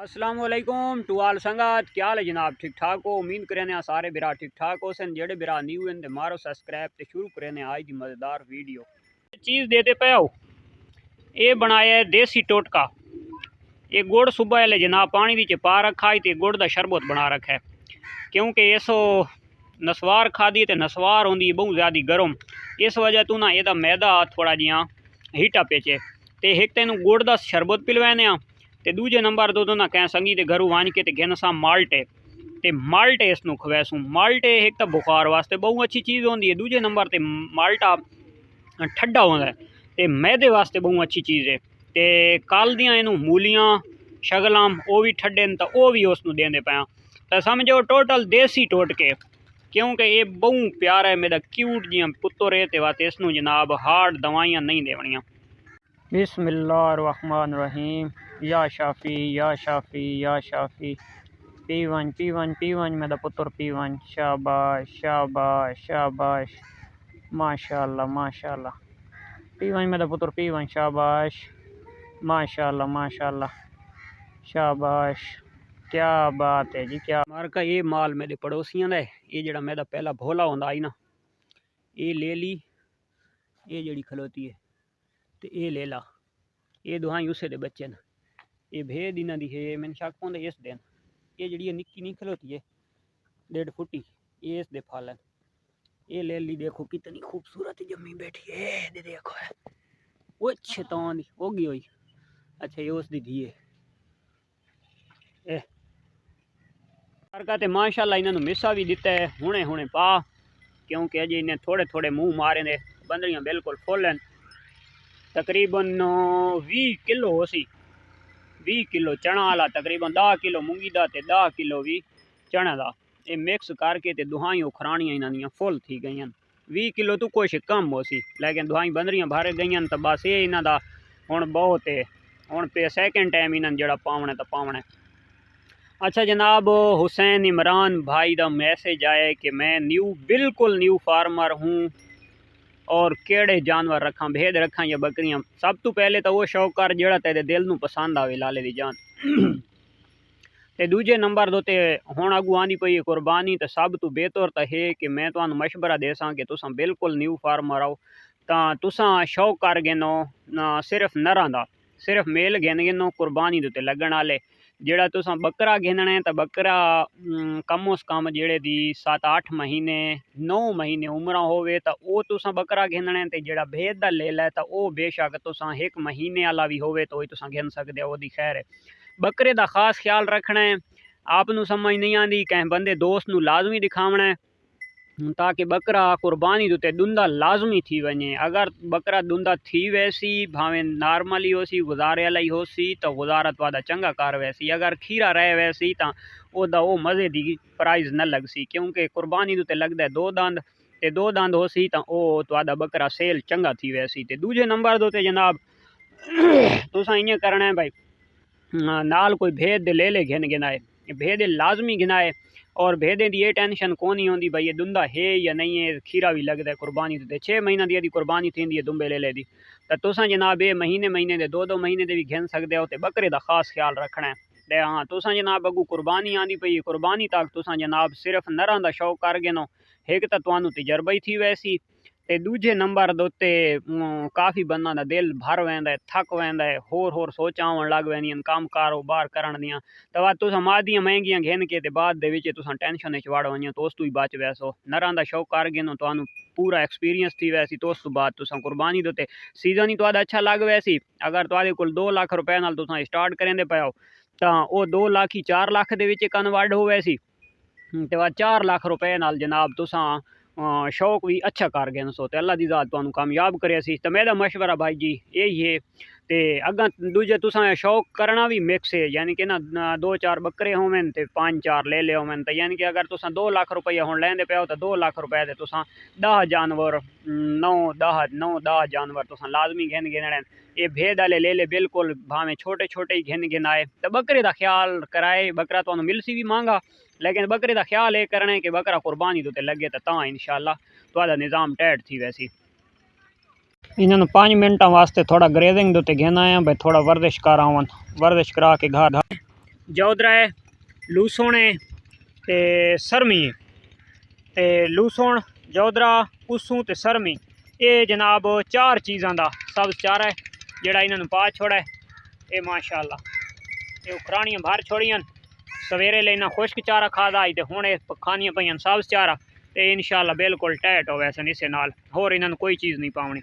अस्सलाम वालेकुम टू आल संगत, क्या हाल है जनाब? ठीक ठाक हो? उम्मीद करें सारे बिरा ठीक ठाक हो सन। जेडे बिरा न्यू हैं मारो सब्सक्राइब तो शुरू करें आज की मज़ेदार वीडियो। चीज़ देते पे हो ये बनाया है देसी टोटका। ये गुड़ सुबह वाले जनाब पानी विच पा रखा है तो गुड़ का शरबत बना रखा है, क्योंकि इसो नसवार खादी तो नसवार होंगी बहुत ज़्यादा गर्म, इस वजह तू ना यदा मैदा थोड़ा जिहा हीटा पेचे तो एक तेन गुड़ का शरबत पिलवाने ते दूजे नंबर दो ना कह संगी ते घरों आन के गिन सा माल्टे ते माल्टे इसनू खवैसूँ। माल्टे एक तो बुखार वास्ते बहुत अच्छी चीज़ होंगी है, दूजे नंबर ते माल्टा ठंडा होंदा है ते मैदे वास्ते बहुत अच्छी चीज़ है। ते कल दियां इनू मूलियां शगलां वो भी ठंडे न तो वो भी उसनू देंदे पाया तो समझो टोटल देसी टोटके, क्योंकि ये बहुत प्यारा है मेरा क्यूट जियां पुत्तर है ते वास्ते इसनू जनाब हार्ड दवाइयाँ नहीं देवनियाँ। बिस्मिल्लाहिर्रहमानिर्रहीम। या शाफ़ी या शाफ़ी या शाफ़ी पीवन पीवन पीवन मेरा पुत्र पीवन। शाबाश शाबाश शाबाश माशाल्लाह माशाल्लाह। पीवन मेरा पुत्र पीवन। शाबाश माशाल्लाह माशाल्लाह शाबाश। क्या बात है जी क्या। मार का ये माल मेरे पड़ोसियों का है, ये जड़ा मेरा पहला भोला होंदा आई ना ये ले ली, ये जड़ी खलोती है तो ये ले ला, ये दुआई उसे दे बच्चे न। ये भेद इन्हों की है, मैंने शक पौंदा इस दिन ये जी निक्की नहीं खलोती है 1.5 फुटी, ये इस दे फल है। ये ले ली, देखो कितनी खूबसूरत जमी बैठी है, दे देखो है वो शैतान दी होगी हुई। अच्छा ये उस दी धी है ते माशाल्लाह इन्होंने मिसा भी दिता है हुणे हुणे पा, क्योंकि अजे इन्हें थोड़े थोड़े मुँह मारे ने, बंदरियां बिल्कुल फुल हैं। तकरीबन 20 किलो हो सी, 20 किलो चना वाला, तकरीबन 10 किलो मूंगी का 10 किलो भी चने का, ये मिक्स करके तो दुहाई उखरानियाँ इन्हों फुल थी गई। 20 किलो तो कुछ कम हो सी, लेकिन दुहाई बंदरियां भर गई तो बस ये इन्हों का हुण बहुत है। हुण पे सैकेंड टाइम इन्होंने जड़ा पावना तो पावना। अच्छा जनाब, हुसैन इमरान भाई का मैसेज आया कि मैं बिल्कुल न्यू फार्मर हूँ और केड़े जानवर रखा, भेद रखा या बकरियां। सब तो पहले तो वो शौक कर जड़ा तेरे दिल नू पसंद आवे लाले दी जान। ते दूजे नंबर दो ते हुण अगू आंदी पई कुर्बानी, तो सब तो बेहतर तो है कि मैं तुहानू मशवरा देसां कि तुसां बिल्कुल न्यू फार्मर आओ तां तुसां शौक कर गिनो सिर्फ नरां दा, सिर्फ मेल गिन गिनो कुर्बानी दे उत्ते लगण वाले। जेड़ा तुसां बकरा गिनना है तो बकरा कम उस कम जेड़े दी 7-8 महीने 9 महीने उम्र होवे तो वो तुसां बकरा गिनना है। तो जेड़ा भेद दा ले लै तो वो बेशक तुसां 1 महीने वाला भी होवे तो तुसां गिन सकदे हो, ओदी खैर है। बकरे दा खास ख्याल रखना है, आपनू समझ नहीं आती कहीं बंदे दोस्त नू लाजमी दिखावना है ताकि बकरा कुर्बानी दे दुंदा लाजमी थी वने। अगर बकरा दुंदा थी वैसी भावें नॉर्मल ही हो सी गुजारे वाला ही हो सी तो गुजारा तो चंगा कर वैसी, अगर खीरा रहे वैसी तो ओदा वो मज़े की प्राइज़ न लग सी, क्योंकि कुर्बानी दे लगता है 2 दंद ते 2 दंद हो सी तो वो बकरा सेल चंगा थी वैसी। ते दूजे नंबर दे जनाब तुसां इ'यां करना है भाई नाल कोई भेद ले ले घिन गिनाए, भेद लाजमी गिनाए और भेदें की ये टेंशन कौन ही होंगी भाई ये दुंदा है या नहीं है, खीरा भी लगता है कुर्बानी तो 6 महीना दी कुर्बानी थी है दुंबे ले दी। तो तुसां जनाब ये महीने महीने दे 2-2 महीने दे भी घिन सकते हो। तो बकरे का खास ख्याल रखना है। ते हाँ तुसां जनाब अगू कुर्बानी आंदी पई, कुर्बानी तक तुसां जनाब सिर्फ नरां दा शौक कर गिनो, एक तो तुहानू तजर्बा ही थी वैसी ते दूजे नंबर दे उत्ते काफ़ी बंदा दा दिल भर वैंदा है, थक वैंदा है, होर सोचां आवन लग वैंदियां काम कारोबार करन दियां। तो बाद तुसां मादियां महंगियां घिन के ते बाद दे विच तुसां टेंशन च वड़ वञो तो उस तो ही बच वैसो। नरां दा शौक कर गिनो तुहानू पूरा एक्सपीरियंस थी वैसी तो उस तो बाद तुसां कुर्बानी दे उत्ते सीजन ही तुहाडा अच्छा लग वैसी। अगर तुहाडे कोल 2 लाख रुपए नाल तुसां स्टार्ट करेंदे पए हो तां वो 2 लाख ही 4 लाख दे विच कन्वर्ट हो वैसी। ते बाद 4 लाख रुपए नाल जनाब तुसां शौक भी अच्छा कर गए सो तो अल्लाह दी ज़ात तुहानू कामयाब करे सी। तो मेरा मशवरा भाई जी यही है। तो अगर दूजे तुसां शौक करना भी मिक्स है, यानी कि ना 2-4 बकरे होवन तो 5-4 ले ले होवन, तो यानी कि अगर तुसां 2 लाख रुपया हुण लैंदे पे हो तो 2 लाख रुपए दे तुसां 10 जानवर 9-10 जानवर तुसां लाजमी घिन गिनने। ये भेद वाले ले ले बिल्कुल भावें छोटे छोटे ही घिन गिनाए। तो बकरे का ख्याल कराए, बकरा तुहानू मिलसी भी महंगा, लेकिन बकरे का ख्याल ये करना है कि बकरा कुर्बानी तो लगे तो इंशाल्लाह तुहाडा निज़ाम टाइट थी वैसी। इन्होंने 5 मिनटा वास्ते थोड़ा ग्रेजिंग दे घेना है भाई, थोड़ा वर्जिश कर आवन, वर्जिश करा के घर जौदरा है, लूसण है ते सरमी है। ते लूसण, जौदरा, पुस्सू ते सरमी, ये जनाब 4 चीज़ों का सब्ज़ चारा है जिहड़ा इन्होंने पा छोड़ा है। ये माशाअल्लाह ये उखरानियां बाहर छोड़ियां, सवेरे लेना खुश्क चारा खादा आई तो हुण खानियां पईयां सब्ज़ चारा। तो इंशाअल्लाह बिल्कुल टैट हो वैसे इसे नाल, होर इन्होंने कोई चीज़ नहीं पाउनी।